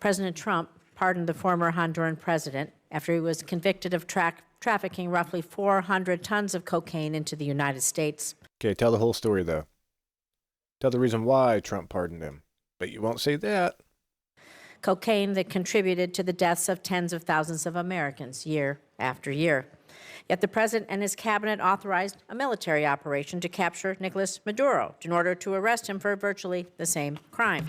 President Trump pardoned the former Honduran president after he was convicted of trafficking roughly 400 tons of cocaine into the United States. Okay, tell the whole story, though. Tell the reason why Trump pardoned him. But you won't say that. Cocaine that contributed to the deaths of tens of thousands of Americans year after year. Yet the president and his cabinet authorized a military operation to capture Nicolas Maduro in order to arrest him for virtually the same crime.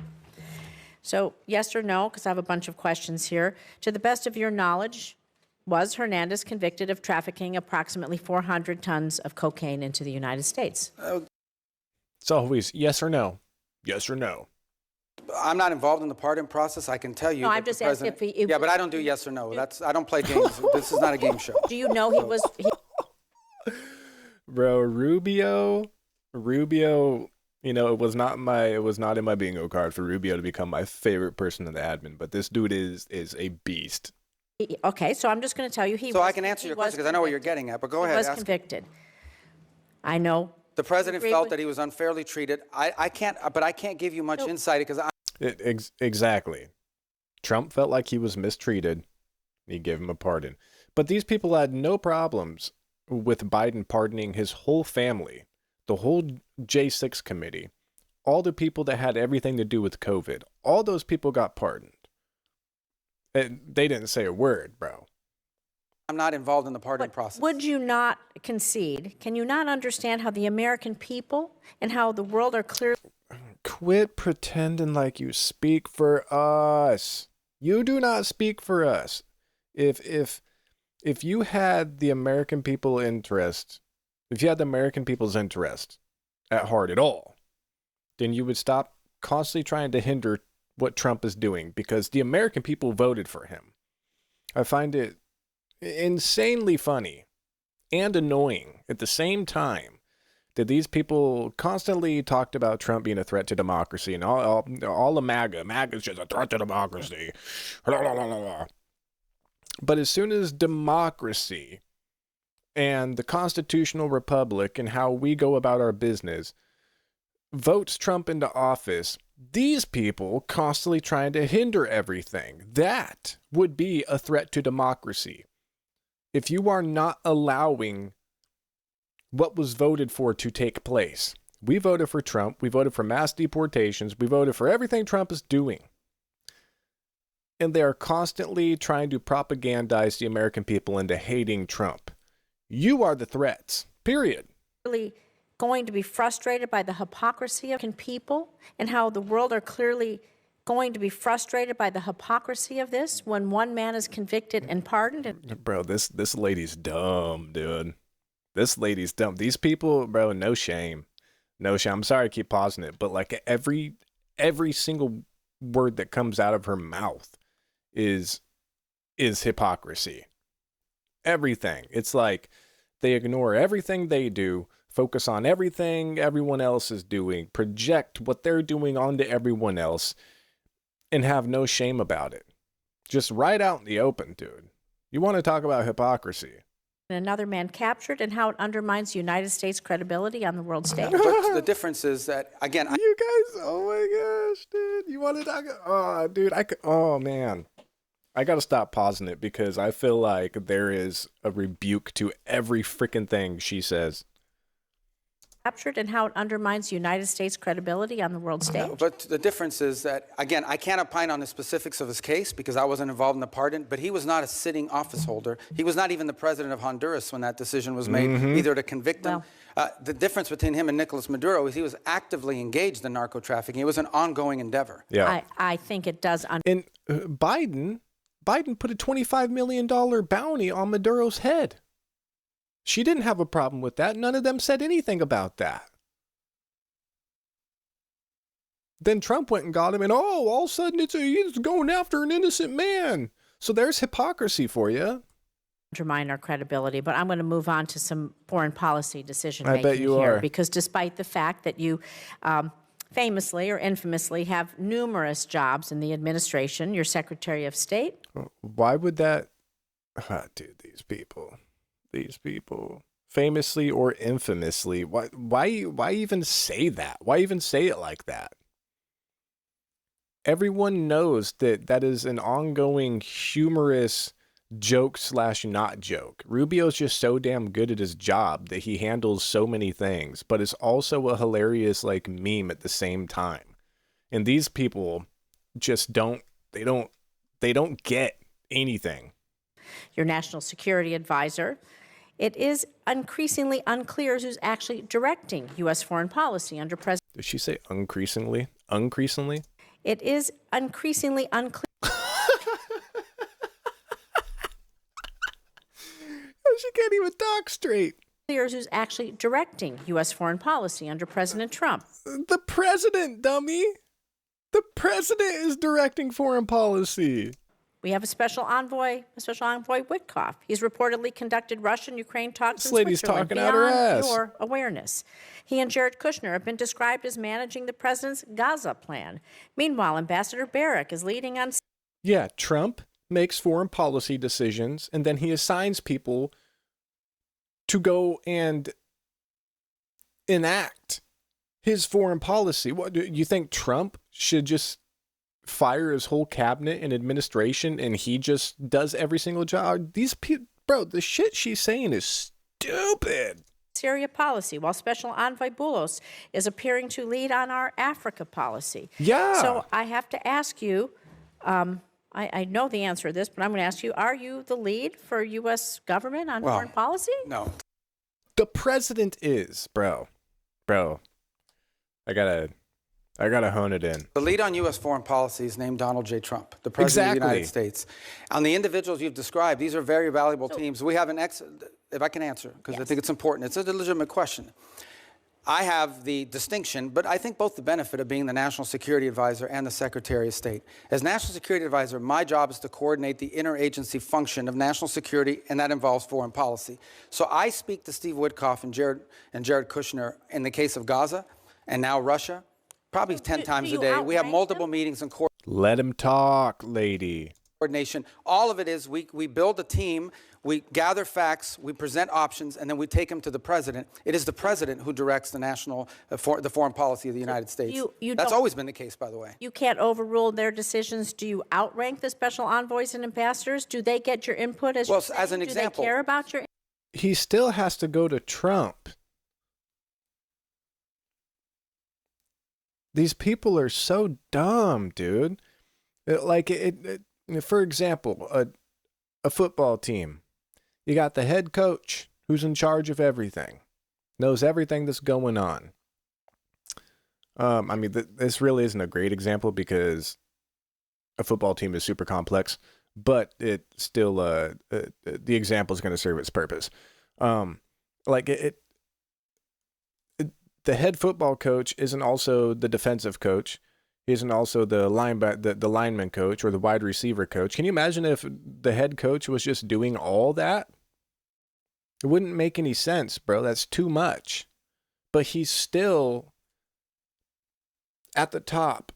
So, yes or no, because I have a bunch of questions here. To the best of your knowledge, was Hernandez convicted of trafficking approximately 400 tons of cocaine into the United States? It's always yes or no. Yes or no. I'm not involved in the pardon process. I can tell you. No, I'm just asking if he... Yeah, but I don't do yes or no. I don't play games. This is not a game show. Do you know he was... Bro, Rubio, you know, it was not in my bingo card for Rubio to become my favorite person in the admin, but this dude is a beast. Okay, so I'm just going to tell you I can answer your question because I know what you're getting at, but go ahead. He was convicted. I know. The president felt that he was unfairly treated. I can't give you much insight because Exactly. Trump felt like he was mistreated. He gave him a pardon. But these people had no problems with Biden pardoning his whole family, the whole J6 committee, all the people that had everything to do with COVID. All those people got pardoned. And they didn't say a word, bro. I'm not involved in the pardon process. Would you not concede? Can you not understand how the American people and how the world are clearly... Quit pretending like you speak for us. You do not speak for us. If you had the American people's interest at heart at all, then you would stop constantly trying to hinder what Trump is doing because the American people voted for him. I find it insanely funny and annoying at the same time that these people constantly talked about Trump being a threat to democracy and all the MAGA's just a threat to democracy. But as soon as democracy and the constitutional republic and how we go about our business votes Trump into office, these people constantly trying to hinder everything. That would be a threat to democracy. If you are not allowing what was voted for to take place. We voted for Trump. We voted for mass deportations. We voted for everything Trump is doing. And they are constantly trying to propagandize the American people into hating Trump. You are the threats, period. Really going to be frustrated by the hypocrisy of people and how the world are clearly going to be frustrated by the hypocrisy of this when one man is convicted and pardoned? Bro, this lady's dumb, dude. This lady's dumb. These people, bro, no shame. No shame. I'm sorry I keep pausing it, but like every single word that comes out of her mouth is hypocrisy. Everything. It's like they ignore everything they do, focus on everything everyone else is doing, project what they're doing onto everyone else, and have no shame about it. Just right out in the open, dude. You want to talk about hypocrisy? Another man captured and how it undermines the United States' credibility on the world stage. But the difference is that, again... You guys, oh my gosh, dude. You want to talk... Oh, dude, oh, man. I got to stop pausing it because I feel like there is a rebuke to every freaking thing she says. Captured and how it undermines the United States' credibility on the world stage. But the difference is that, again, I can't opine on the specifics of his case because I wasn't involved in the pardon, but he was not a sitting office holder. He was not even the president of Honduras when that decision was made, either to convict him. The difference between him and Nicolas Maduro is he was actively engaged in narco trafficking. It was an ongoing endeavor. Yeah. I think it does. And Biden put a $25 million bounty on Maduro's head. She didn't have a problem with that. None of them said anything about that. Then Trump went and got him, and all of a sudden he's going after an innocent man. So there's hypocrisy for you. Undermine our credibility, but I'm going to move on to some foreign policy decision making I bet you here, are. because despite the fact that you famously or infamously have numerous jobs in the administration, you're Secretary of State. Why would that? Dude, these people, famously or infamously, why even say that? Why even say it like that? everyone knows that that is an ongoing humorous joke / not joke. Rubio's just so damn good at his job that he handles so many things, but it's also a hilarious like meme at the same time. And these people just don't get anything. Your national security advisor. It is increasingly unclear who's actually directing U.S. foreign policy under President. Did she say increasingly? Increasingly? It is increasingly unclear. She can't even talk straight. Who's actually directing U.S. foreign policy under President Trump. The president, dummy. The president is directing foreign policy. We have a special envoy Witkoff. He's reportedly conducted Russian-Ukraine talks This in lady's Switzerland talking out her beyond ass. your awareness. He and Jared Kushner have been described as managing the president's Gaza plan. Meanwhile, Ambassador Barrack is leading on... Yeah, Trump makes foreign policy decisions, and then he assigns people to go and enact his foreign policy. What, do you think Trump should just fire his whole cabinet and administration and he just does every single job? These people, bro, the shit she's saying is stupid. Syria policy, while Special Envoy Boulos is appearing to lead on our Africa policy. Yeah. So I have to ask you, I know the answer to this, but I'm going to ask you, are you the lead for U.S. government on foreign policy? No. The president is, bro. I gotta hone it in. The lead on U.S. foreign policy is named Donald J. Trump, the President of the United States. On the individuals you've described, these are very valuable teams. We have if I can answer, because I think it's important. It's a legitimate question. I have the distinction, but I think both the benefit of being the National Security Advisor and the Secretary of State. As National Security Advisor, my job is to coordinate the interagency function of national security, and that involves foreign policy. So I speak to Steve Witkoff and Jared Kushner in the case of Gaza and now Russia, probably 10 times a day. We have multiple meetings and Let him talk, lady. coordination. All of it is we build a team, we gather facts, we present options, and then we take them to the president. It is the president who directs the the foreign policy of the United States. That's always been the case, by the way. You can't overrule their decisions. Do you outrank the special envoys and ambassadors? Do they get your input as as an example? Do they care about your? He still has to go to Trump. These people are so dumb, dude. For example, a football team. You got the head coach who's in charge of everything, knows everything that's going on. This really isn't a great example because a football team is super complex, but it still, the example is going to serve its purpose. The head football coach isn't also the defensive coach. He isn't also the lineman coach or the wide receiver coach. Can you imagine if the head coach was just doing all that? It wouldn't make any sense, bro. That's too much. But he's still at the top,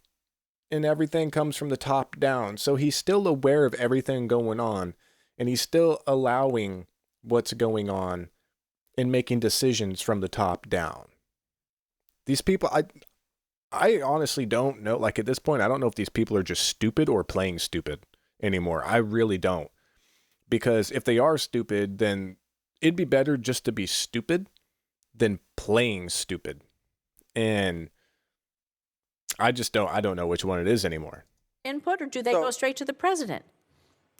and everything comes from the top down. So he's still aware of everything going on, and he's still allowing what's going on and making decisions from the top down. These people, I honestly don't know. Like at this point, I don't know if these people are just stupid or playing stupid anymore. I really don't. Because if they are stupid, then it'd be better just to be stupid than playing stupid. And I don't know which one it is anymore. Input, or do they go straight to the president?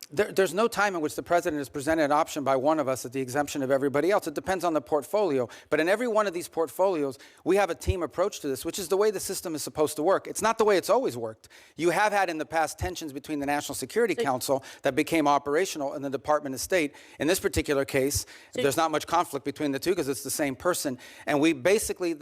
There's no time in which the president is presented an option by one of us at the exemption of everybody else. It depends on the portfolio. But in every one of these portfolios, we have a team approach to this, which is the way the system is supposed to work. It's not the way it's always worked. You have had in the past tensions between the National Security Council that became operational and the Department of State. In this particular case, there's not much conflict between the two because it's the same person. And we basically,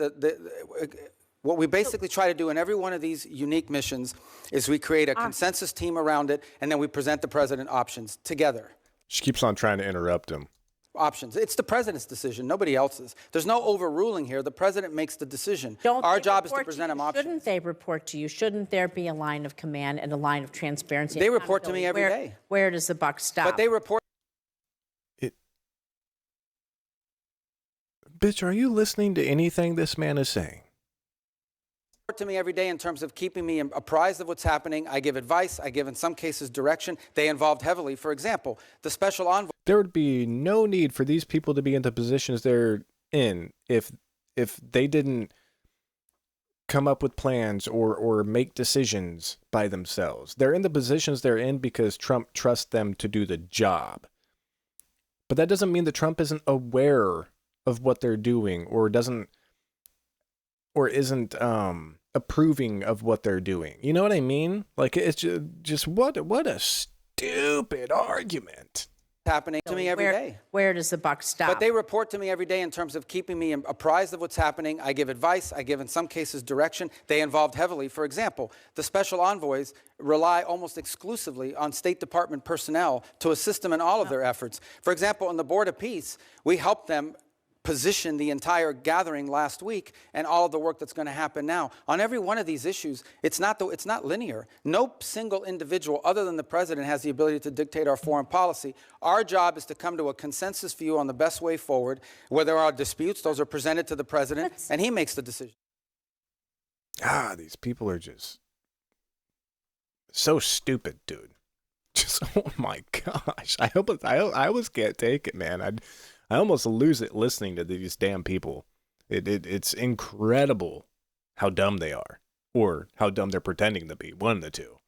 what we basically try to do in every one of these unique missions is we create a consensus team around it, and then we present the president options together. She keeps on trying to interrupt him. Options. It's the president's decision, nobody else's. There's no overruling here. The president makes the decision. Our job is to present him options. Shouldn't they report to you? Shouldn't there be a line of command and a line of transparency? They report to me every day. Where does the buck stop? But they report. Bitch, are you listening to anything this man is saying? To me every day in terms of keeping me apprised of what's happening. I give advice. I give, in some cases, direction. They involved heavily. For example, the special envoy. There would be no need for these people to be in the positions they're in if they didn't come up with plans or make decisions by themselves. They're in the positions they're in because Trump trusts them to do the job. But that doesn't mean that Trump isn't aware of what they're doing or isn't approving of what they're doing. You know what I mean? Like, it's just what a stupid argument. Happening to me every day. Where does the buck stop? But they report to me every day in terms of keeping me apprised of what's happening. I give advice. I give, in some cases, direction. They involved heavily. For example, the special envoys rely almost exclusively on State Department personnel to assist them in all of their efforts. For example, on the Board of Peace, we helped them position the entire gathering last week and all of the work that's going to happen now. On every one of these issues, it's not linear. No single individual other than the president has the ability to dictate our foreign policy. Our job is to come to a consensus view on the best way forward. Where there are disputes, those are presented to the president, and he makes the decision. These people are just so stupid, dude. Just, oh my gosh. I almost can't take it, man. I almost lose it listening to these damn people. It's incredible how dumb they are, or how dumb they're pretending to be. One of the two.